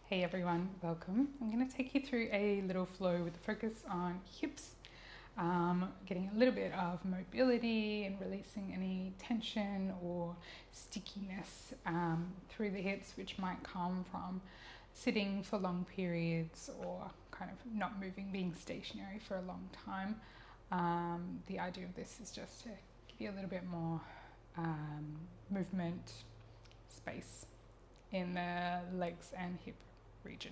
Hey everyone, welcome. I'm going to take you through a little flow with a focus on hips, getting a little bit of mobility and releasing any tension or stickiness through the hips, which might come from sitting for long periods or kind of not moving, being stationary for a long time. The idea of this is just to give you a little bit more movement space in the legs and hip region.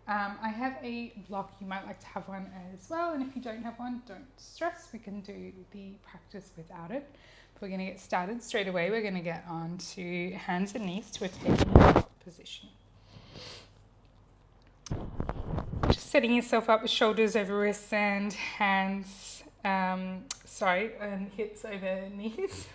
I have a block. You might like to have one as well, and if you don't have one, don't stress. We can do the practice without it. But we're going to get started straight away. We're going to get on to hands and knees to a tabletop position. Just setting yourself up with shoulders over wrists and hands, and hips over knees.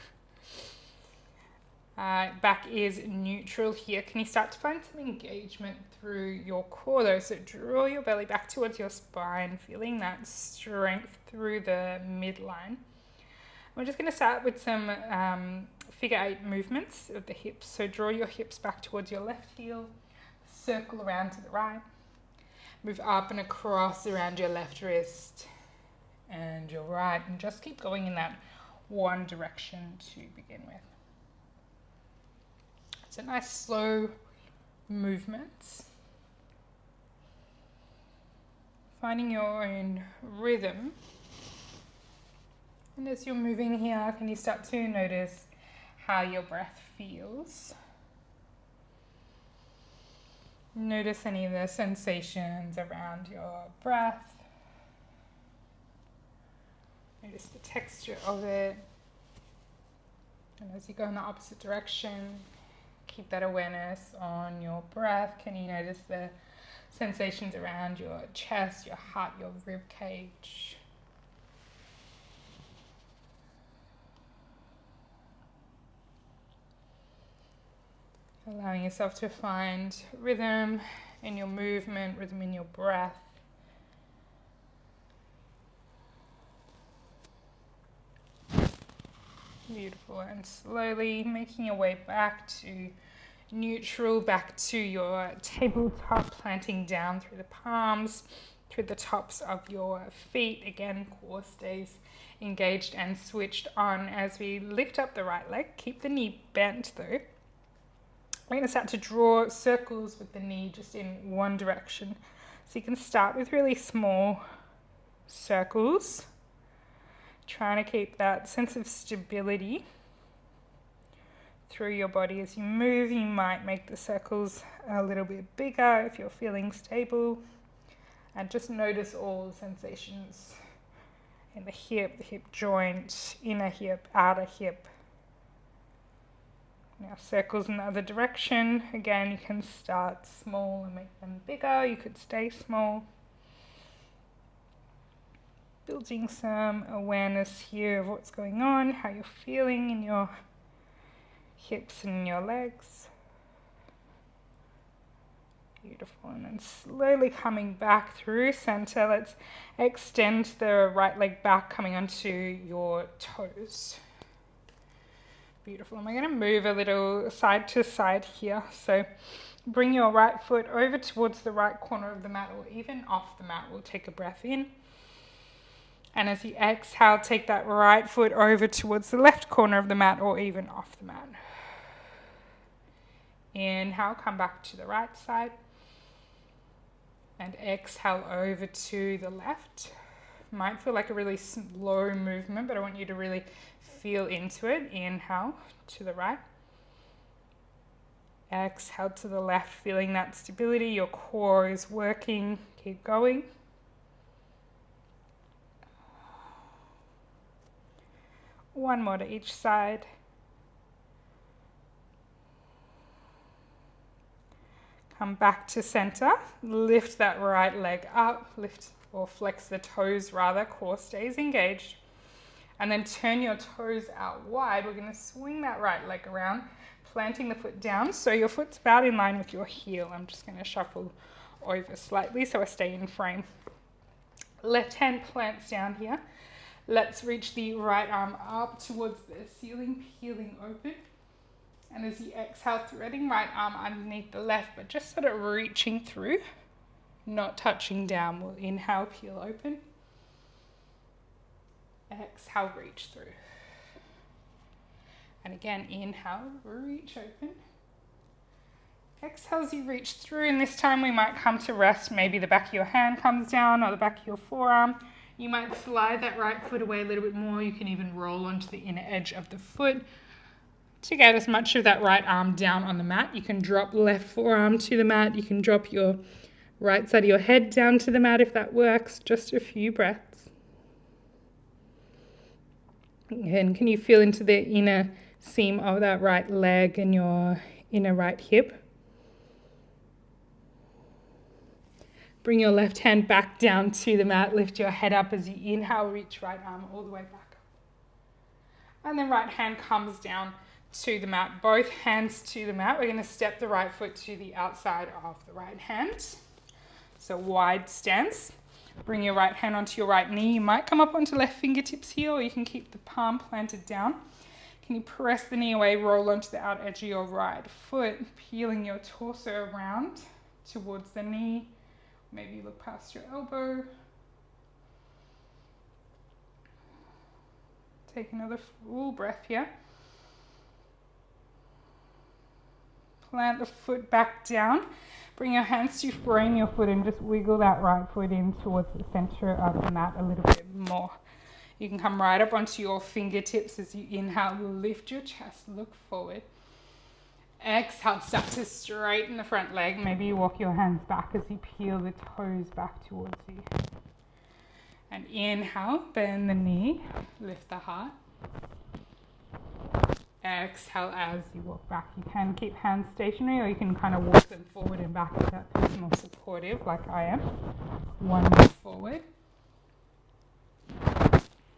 Back is neutral here. Can you start to find some engagement through your core though? So draw your belly back towards your spine, feeling that strength through the midline. We're just going to start with some figure 8 movements of the hips. So draw your hips back towards your left heel, circle around to the right, move up and across around your left wrist and your right, and just keep going in that one direction to begin with. It's a nice slow movement. Finding your own rhythm. And as you're moving here, can you start to notice how your breath feels? Notice any of the sensations around your breath. Notice the texture of it. And as you go in the opposite direction, keep that awareness on your breath. Can you notice the sensations around your chest, your heart, your rib cage? Allowing yourself to find rhythm in your movement, rhythm in your breath. Beautiful. And slowly making your way back to neutral, back to your tabletop, planting down through the palms, through the tops of your feet. Again, core stays engaged and switched on as we lift up the right leg. Keep the knee bent though. We're going to start to draw circles with the knee just in one direction. So you can start with really small circles, trying to keep that sense of stability through your body. As you move, you might make the circles a little bit bigger if you're feeling stable, and just notice all the sensations in the hip joint, inner hip, outer hip. Now circles in the other direction. Again, you can start small and make them bigger. You could stay small. Building some awareness here of what's going on, how you're feeling in your hips and in your legs. Beautiful. And then slowly coming back through center. Let's extend the right leg back, coming onto your toes. Beautiful. And we're going to move a little side to side here. So bring your right foot over towards the right corner of the mat, or even off the mat. We'll take a breath in. And as you exhale, take that right foot over towards the left corner of the mat, or even off the mat. Inhale, come back to the right side. And exhale over to the left. Might feel like a really slow movement, but I want you to really feel into it. Inhale to the right. Exhale to the left, feeling that stability. Your core is working. Keep going. One more to each side. Come back to center. Lift that right leg up. Lift or flex the toes rather. Core stays engaged. And then turn your toes out wide. We're going to swing that right leg around, planting the foot down so your foot's about in line with your heel. I'm just going to shuffle over slightly so I stay in frame. Left hand plants down here. Let's reach the right arm up towards the ceiling, peeling open. And as you exhale, threading right arm underneath the left, but just sort of reaching through, not touching down. We'll inhale, peel open. Exhale, reach through. And again, inhale, reach open. Exhale as you reach through, and this time we might come to rest. Maybe the back of your hand comes down or the back of your forearm. You might slide that right foot away a little bit more. You can even roll onto the inner edge of the foot to get as much of that right arm down on the mat. You can drop left forearm to the mat. You can drop your right side of your head down to the mat if that works. Just a few breaths. And can you feel into the inner seam of that right leg and your inner right hip? Bring your left hand back down to the mat. Lift your head up as you inhale. Reach right arm all the way back. And then right hand comes down to the mat. Both hands to the mat. We're going to step the right foot to the outside of the right hand. So wide stance. Bring your right hand onto your right knee. You might come up onto left fingertips here, or you can keep the palm planted down. Can you press the knee away, roll onto the out edge of your right foot, peeling your torso around towards the knee. Maybe you look past your elbow. Take another full breath here. Plant the foot back down. Bring your hands to frame your foot and just wiggle that right foot in towards the center of the mat a little bit more. You can come right up onto your fingertips as you inhale, lift your chest, look forward. Exhale, start to straighten the front leg. Maybe you walk your hands back as you peel the toes back towards you. And inhale, bend the knee, lift the heart. Exhale as you walk back. You can keep hands stationary, or you can kind of walk them forward and back if that feels more supportive, like I am. One more forward.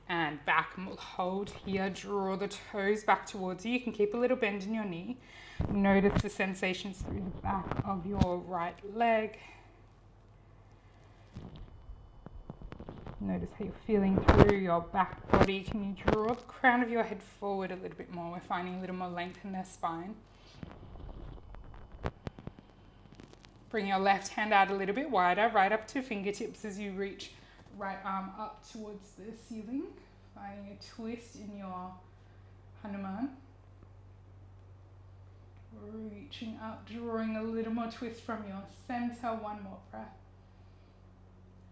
And back, and we'll hold here. Draw the toes back towards you. You can keep a little bend in your knee. Notice the sensations through the back of your right leg. Notice how you're feeling through your back body. Can you draw the crown of your head forward a little bit more? We're finding a little more length in the spine. Bring your left hand out a little bit wider, right up to fingertips as you reach right arm up towards the ceiling. Finding a twist in your Hanuman. Reaching up, drawing a little more twist from your center. One more breath.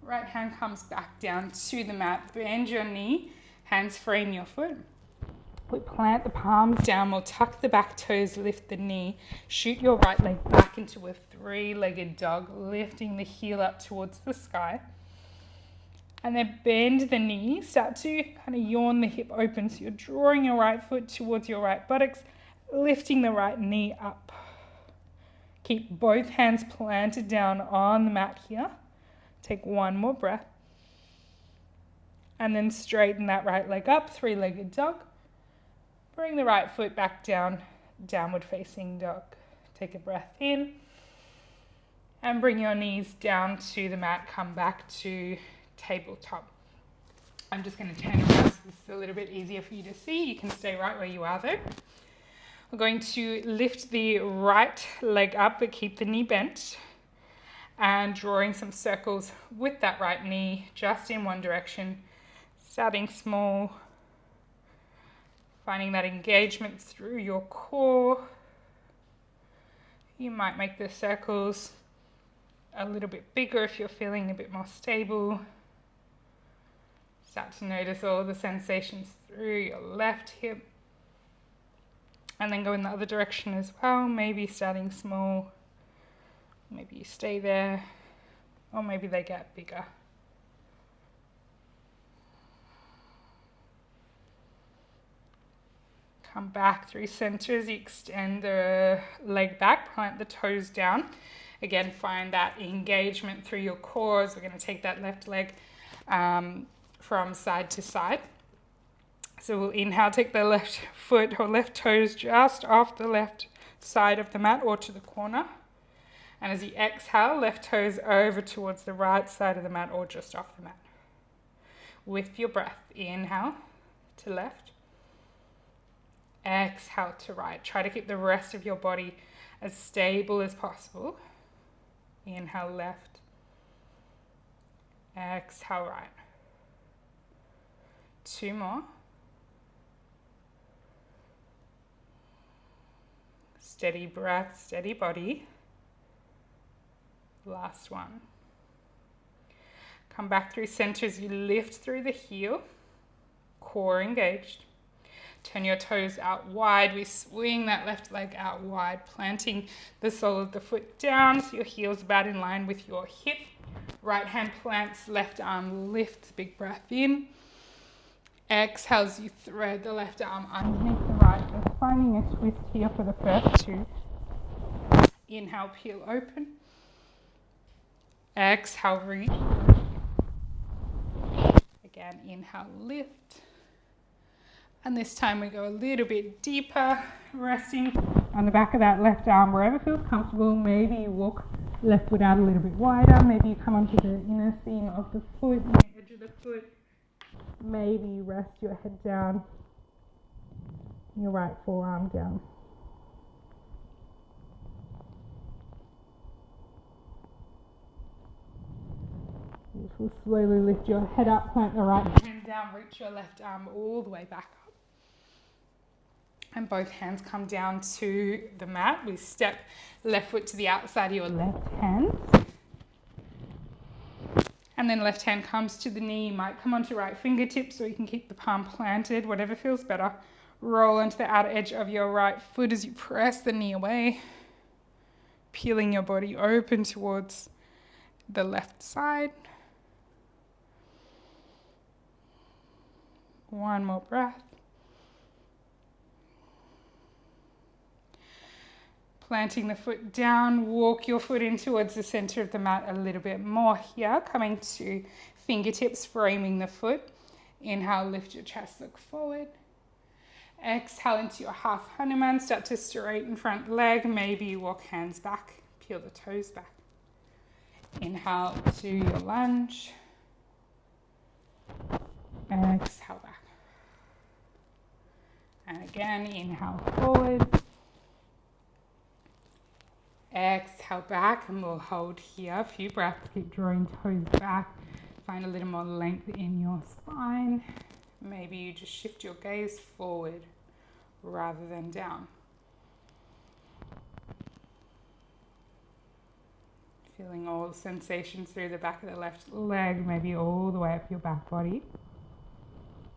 Right hand comes back down to the mat. Bend your knee. Hands frame your foot. We plant the palms down. We'll tuck the back toes, lift the knee. Shoot your right leg back into a three-legged dog, lifting the heel up towards the sky. And then bend the knee. Start to kind of yawn the hip open. So you're drawing your right foot towards your right buttocks, lifting the right knee up. Keep both hands planted down on the mat here. Take one more breath. And then straighten that right leg up, three-legged dog. Bring the right foot back down, downward facing dog. Take a breath in. And bring your knees down to the mat. Come back to tabletop. I'm just going to turn around so this is a little bit easier for you to see. You can stay right where you are though. We're going to lift the right leg up but keep the knee bent. And drawing some circles with that right knee just in one direction. Starting small. Finding that engagement through your core. You might make the circles a little bit bigger if you're feeling a bit more stable. Start to notice all the sensations through your left hip. And then go in the other direction as well. Maybe starting small. Maybe you stay there. Or maybe they get bigger. Come back through center as you extend the leg back. Plant the toes down. Again, find that engagement through your core as we're going to take that left leg from side to side. So we'll inhale, take the left foot or left toes just off the left side of the mat or to the corner. And as you exhale, left toes over towards the right side of the mat or just off the mat. With your breath, inhale to left. Exhale to right. Try to keep the rest of your body as stable as possible. Inhale left. Exhale right. 2 more. Steady breath, steady body. Last one. Come back through center as you lift through the heel. Core engaged. Turn your toes out wide. We swing that left leg out wide, planting the sole of the foot down so your heel's about in line with your hip. Right hand plants, left arm lifts. Big breath in. Exhale as you thread the left arm underneath the right. We're finding a twist here for the first 2. Inhale, peel open. Exhale, reach. Again, inhale, lift. And this time we go a little bit deeper, resting on the back of that left arm wherever feels comfortable. Maybe you walk left foot out a little bit wider. Maybe you come onto the inner seam of the foot, the edge of the foot. Maybe you rest your head down, your right forearm down. Beautiful. Slowly lift your head up, plant the right hand down, reach your left arm all the way back up. And both hands come down to the mat. We step left foot to the outside of your left hand. And then left hand comes to the knee. You might come onto right fingertips, or you can keep the palm planted, whatever feels better. Roll onto the outer edge of your right foot as you press the knee away. Peeling your body open towards the left side. One more breath. Planting the foot down, walk your foot in towards the center of the mat a little bit more here. Coming to fingertips, framing the foot. Inhale, lift your chest, look forward. Exhale into your half Hanuman. Start to straighten front leg. Maybe you walk hands back, peel the toes back. Inhale to your lunge. Exhale back. And again, inhale forward. Exhale back, and we'll hold here a few breaths. Keep drawing toes back. Find a little more length in your spine. Maybe you just shift your gaze forward rather than down. Feeling all the sensations through the back of the left leg, maybe all the way up your back body.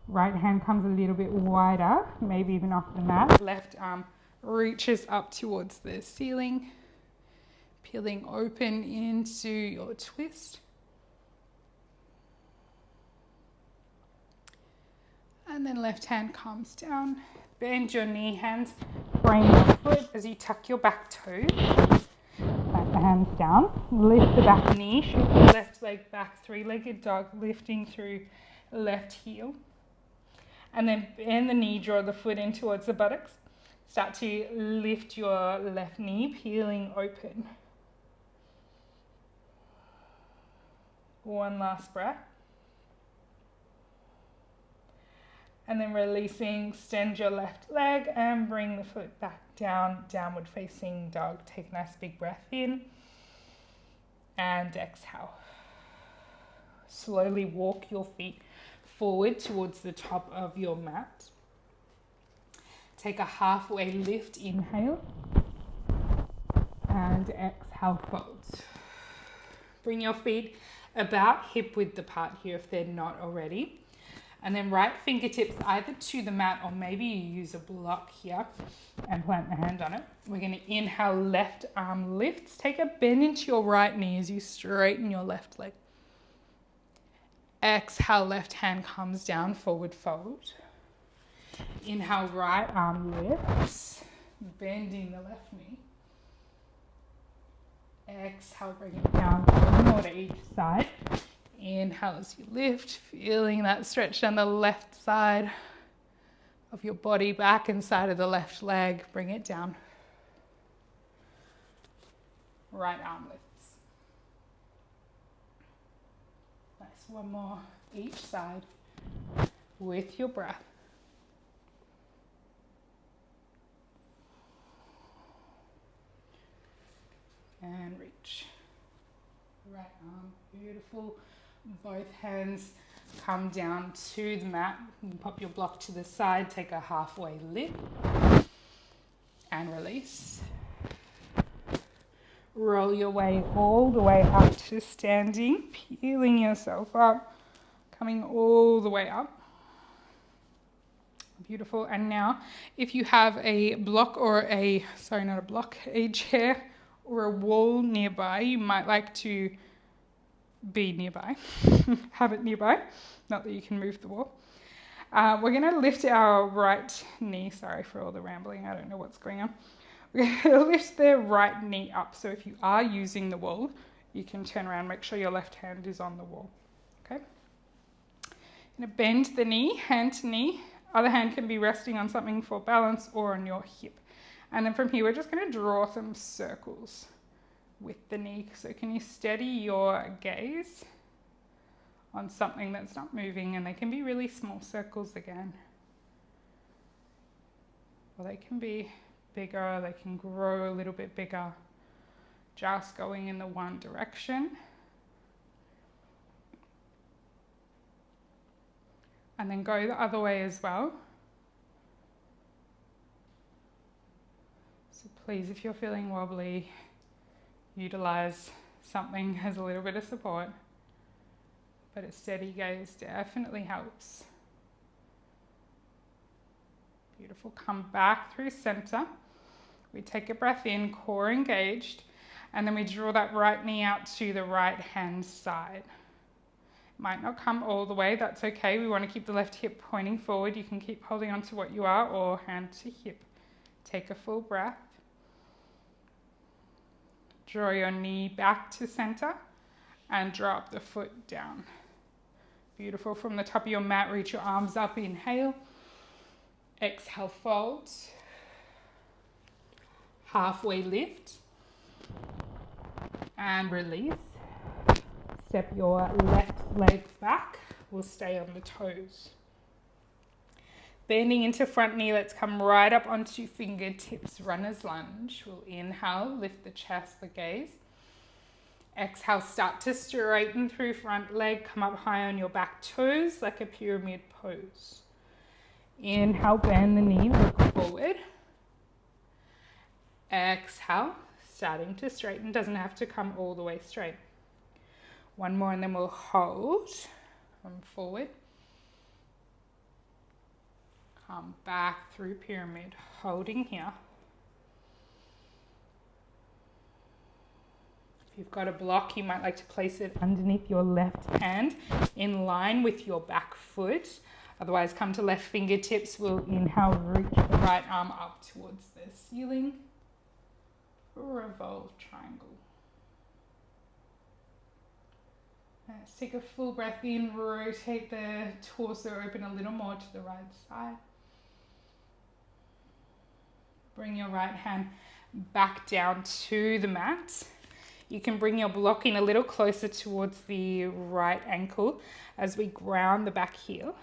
Right hand comes a little bit wider, maybe even off the mat. Left arm reaches up towards the ceiling. Peeling open into your twist. And then left hand comes down. Bend your knee, hands frame your foot as you tuck your back toe. Plant the hands down. Lift the back knee. Shift the left leg back. 3-legged dog, lifting through left heel. And then bend the knee, draw the foot in towards the buttocks. Start to lift your left knee, peeling open. One last breath. And then releasing, extend your left leg and bring the foot back down, downward facing dog. Take a nice big breath in and exhale. Slowly walk your feet forward towards the top of your mat. Take a halfway lift, inhale, and exhale, fold. Bring your feet about hip width apart here if they're not already. And then right fingertips either to the mat, or maybe you use a block here and plant the hand on it. We're going to inhale, left arm lifts. Take a bend into your right knee as you straighten your left leg. Exhale, left hand comes down, forward fold. Inhale, right arm lifts, bending the left knee. Exhale, bring it down, more to each side. Inhale as you lift, feeling that stretch down the left side of your body, back inside of the left leg. Bring it down. Right arm lifts. Nice, one more each side with your breath. and reach. Right arm, beautiful. Both hands come down to the mat. You can pop your block to the side, take a halfway lift and release. Roll your way all the way up to standing, peeling yourself up, coming all the way up. Beautiful. And now if you have a block or a chair or a wall nearby, you might like to be nearby, have it nearby, not that you can move the wall. We're going to lift our right knee. Sorry for all the rambling, I don't know what's going on. We're going to lift the right knee up. So if you are using the wall, you can turn around, make sure your left hand is on the wall. Okay. Going to bend the knee, hand to knee. Other hand can be resting on something for balance or on your hip. And then from here, we're just going to draw some circles with the knee. So can you steady your gaze on something that's not moving? And they can be really small circles again. Or they can be bigger, they can grow a little bit bigger, just going in the one direction. And then go the other way as well. So please, if you're feeling wobbly, utilize something as a little bit of support. But a steady gaze definitely helps. Beautiful. Come back through center. We take a breath in, core engaged, and then we draw that right knee out to the right hand side. Might not come all the way, that's okay. We want to keep the left hip pointing forward. You can keep holding on to what you are or hand to hip. Take a full breath. Draw your knee back to center and drop the foot down. Beautiful. From the top of your mat, reach your arms up, inhale. Exhale, fold. Halfway lift and release. Step your left leg back. We'll stay on the toes. Bending into front knee, let's come right up onto fingertips, runner's lunge. We'll inhale, lift the chest, the gaze. Exhale, start to straighten through front leg, come up high on your back toes like a pyramid pose. Inhale, bend the knee, look forward. Exhale, starting to straighten, doesn't have to come all the way straight. One more and then we'll hold, come forward. Come back through pyramid, holding here. If you've got a block, you might like to place it underneath your left hand in line with your back foot. Otherwise, come to left fingertips. We'll inhale, reach the right arm up towards the ceiling. Revolve triangle. Let's take a full breath in, rotate the torso, open a little more to the right side. Bring your right hand back down to the mat. You can bring your block in a little closer towards the right ankle as we ground the back heel.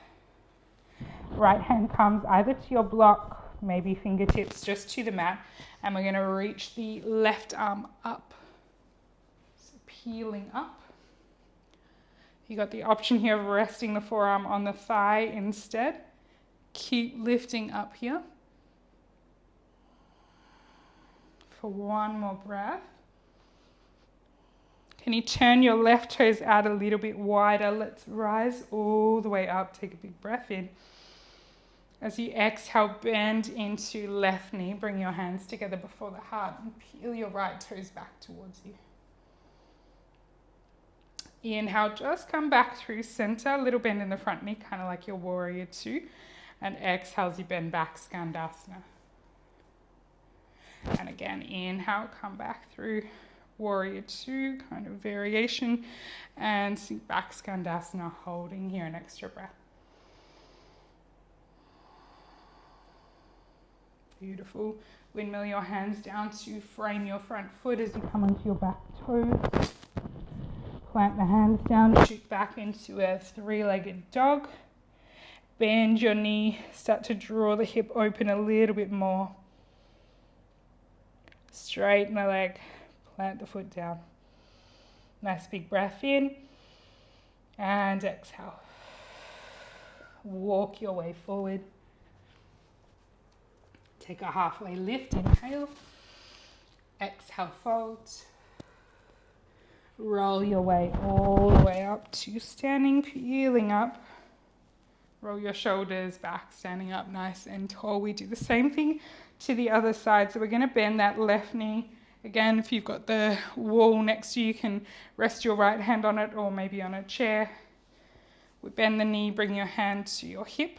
Right hand comes either to your block, maybe fingertips just to the mat, and we're going to reach the left arm up. So peeling up. You got the option here of resting the forearm on the thigh instead. Keep lifting up here. For one more breath. Can you turn your left toes out a little bit wider? Let's rise all the way up. Take a big breath in. As you exhale, bend into left knee. Bring your hands together before the heart and peel your right toes back towards you. Inhale, just come back through center, a little bend in the front knee, kind of like your warrior two. And exhale as you bend back, Skandasana. And again, inhale, come back through warrior two, kind of variation. And sink back, Skandasana, holding here an extra breath. Beautiful. Windmill your hands down to frame your front foot as you come onto your back toes. Plant the hands down, shoot back into a three-legged dog. Bend your knee, start to draw the hip open a little bit more. Straighten the leg, plant the foot down. Nice big breath in and exhale. Walk your way forward. Take a halfway lift, inhale. Exhale, fold. Roll your way all the way up to standing, peeling up. Roll your shoulders back, standing up nice and tall. We do the same thing to the other side. So we're going to bend that left knee. Again, if you've got the wall next to you, you can rest your right hand on it or maybe on a chair. We bend the knee, bring your hand to your hip.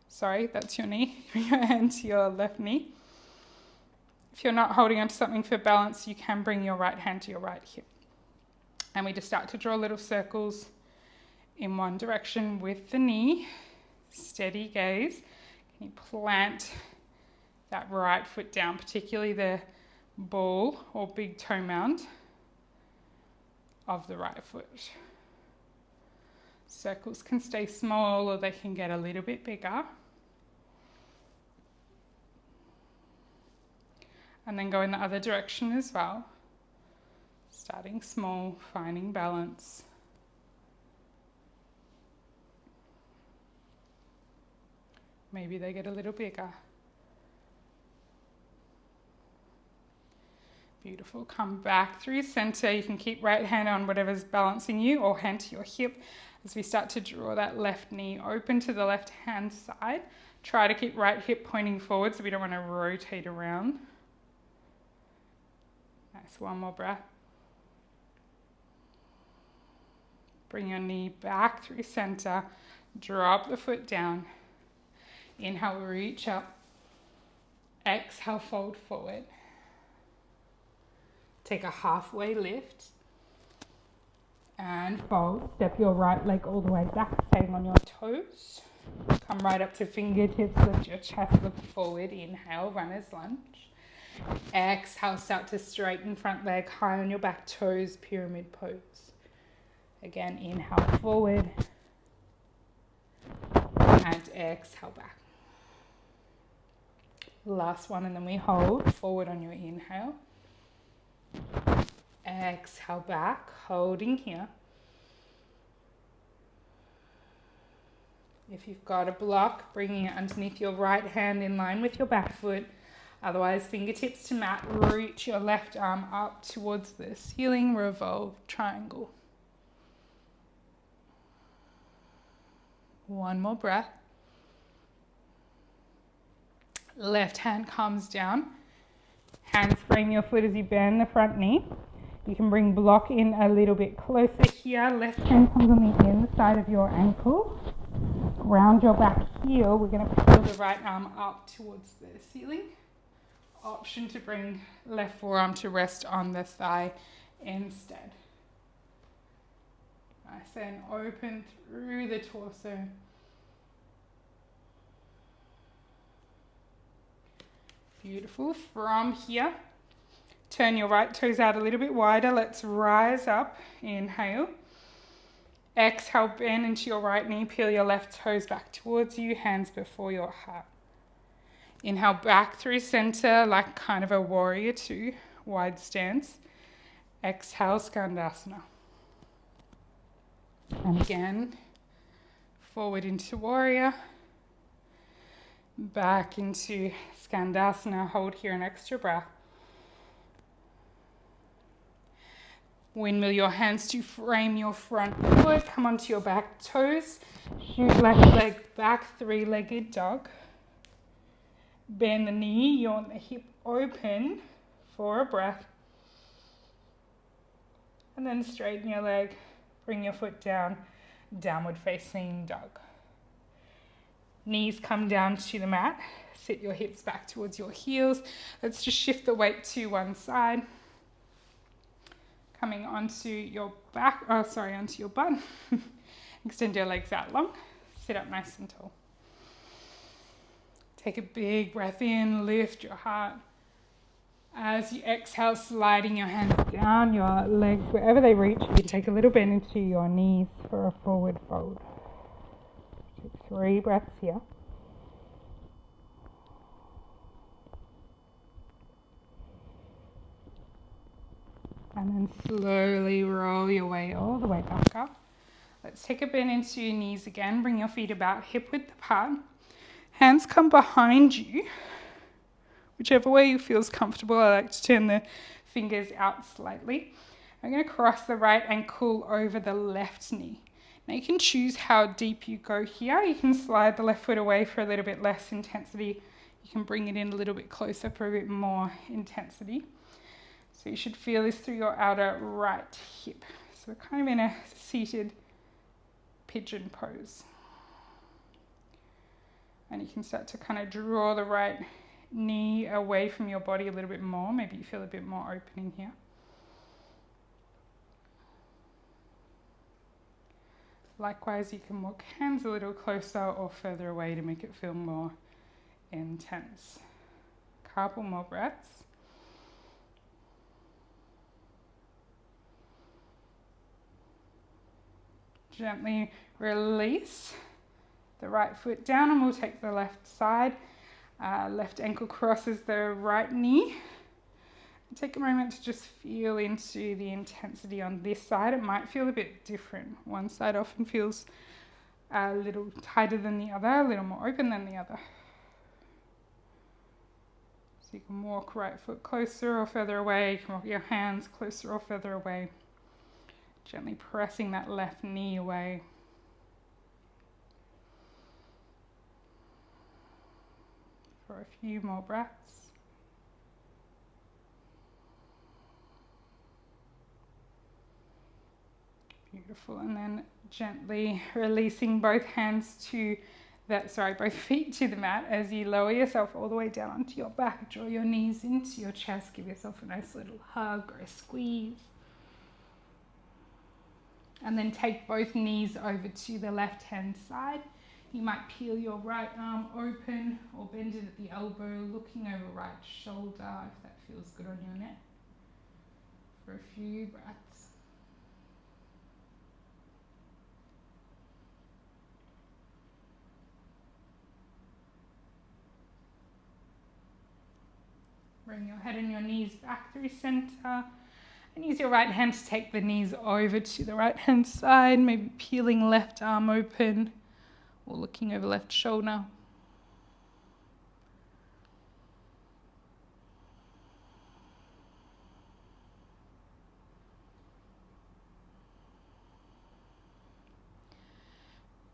Sorry, that's your knee. Bring your hand to your left knee. If you're not holding onto something for balance, you can bring your right hand to your right hip. And we just start to draw little circles in one direction with the knee. Steady gaze. Can you plant that right foot down, particularly the ball or big toe mound of the right foot. Circles can stay small or they can get a little bit bigger. And then go in the other direction as well. Starting small, finding balance. Maybe they get a little bigger. Beautiful. Come back through center. You can keep right hand on whatever's balancing you or hand to your hip as we start to draw that left knee open to the left hand side. Try to keep right hip pointing forward so we don't want to rotate around. Nice. One more breath. Bring your knee back through center. Drop the foot down. Inhale, reach up. Exhale, fold forward. Take a halfway lift. And fold. Step your right leg all the way back, staying on your toes. Come right up to fingertips, lift your chest, look forward. Inhale, runner's lunge. Exhale, start to straighten front leg, high on your back toes, pyramid pose. Again, inhale forward. And exhale back. Last one, and then we hold forward on your inhale. Exhale back, holding here. If you've got a block, bringing it underneath your right hand in line with your back foot. Otherwise, fingertips to mat, reach your left arm up towards the ceiling, revolve, triangle. One more breath. Left hand comes down. Hands frame your foot as you bend the front knee. You can bring block in a little bit closer here. Left hand comes on the inside of your ankle. Round your back heel. We're going to pull the right arm up towards the ceiling. Option to bring left forearm to rest on the thigh instead. Nice and open through the torso. Beautiful. From here, turn your right toes out a little bit wider. Let's rise up. Inhale. Exhale, bend into your right knee. Peel your left toes back towards you. Hands before your heart. Inhale back through center like kind of a warrior two. Wide stance. Exhale, Skandasana. And again, forward into warrior. Back into Skandasana. Hold here an extra breath. Windmill your hands to frame your front foot. Come onto your back toes. Shoot left leg back, three-legged dog. Bend the knee, you want the hip open for a breath. And then straighten your leg, bring your foot down, downward facing dog. Knees come down to the mat. Sit your hips back towards your heels. Let's just shift the weight to one side. Coming onto your back, onto your butt. Extend your legs out long. Sit up nice and tall. Take a big breath in, lift your heart. As you exhale, sliding your hands down, your legs, wherever they reach, you can take a little bend into your knees for a forward fold. Take 3 breaths here. And then slowly roll your way all the way back up. Let's take a bend into your knees again. Bring your feet about hip width apart. Hands come behind you. Whichever way you feels comfortable. I like to turn the fingers out slightly. I'm going to cross the right ankle over the left knee. Now you can choose how deep you go here. You can slide the left foot away for a little bit less intensity. You can bring it in a little bit closer for a bit more intensity. So you should feel this through your outer right hip. So we're kind of in a seated pigeon pose. And you can start to kind of draw the right knee away from your body a little bit more. Maybe you feel a bit more opening here. Likewise, you can walk hands a little closer or further away to make it feel more intense. Couple more breaths. Gently release the right foot down and we'll take the left side. Left ankle crosses the right knee. Take a moment to just feel into the intensity on this side. It might feel a bit different. One side often feels a little tighter than the other, a little more open than the other. So you can walk right foot closer or further away. You can walk your hands closer or further away. Gently pressing that left knee away. For a few more breaths. Beautiful. And then gently releasing both both feet to the mat as you lower yourself all the way down onto your back. Draw your knees into your chest. Give yourself a nice little hug or a squeeze. And then take both knees over to the left hand side. You might peel your right arm open or bend it at the elbow, looking over right shoulder if that feels good on your neck. For a few breaths. Bring your head and your knees back through center. And use your right hand to take the knees over to the right hand side, maybe peeling left arm open or looking over left shoulder.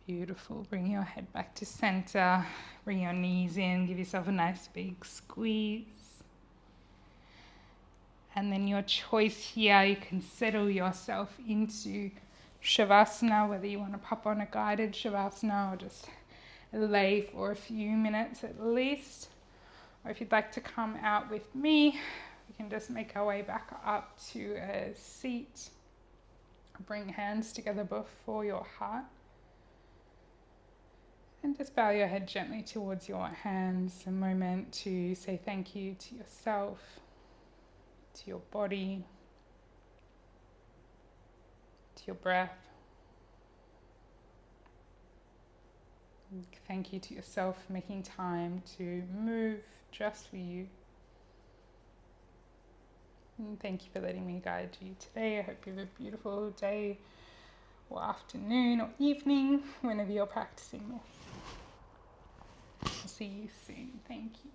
Beautiful. Bring your head back to center. Bring your knees in. Give yourself a nice big squeeze. And then your choice here, you can settle yourself into Shavasana, whether you want to pop on a guided Shavasana or just lay for a few minutes at least. Or if you'd like to come out with me, we can just make our way back up to a seat. Bring hands together before your heart. And just bow your head gently towards your hands. A moment to say thank you to yourself, to your body, to your breath. And thank you to yourself for making time to move just for you. And thank you for letting me guide you today. I hope you have a beautiful day or afternoon or evening whenever you're practicing this. I'll see you soon. Thank you.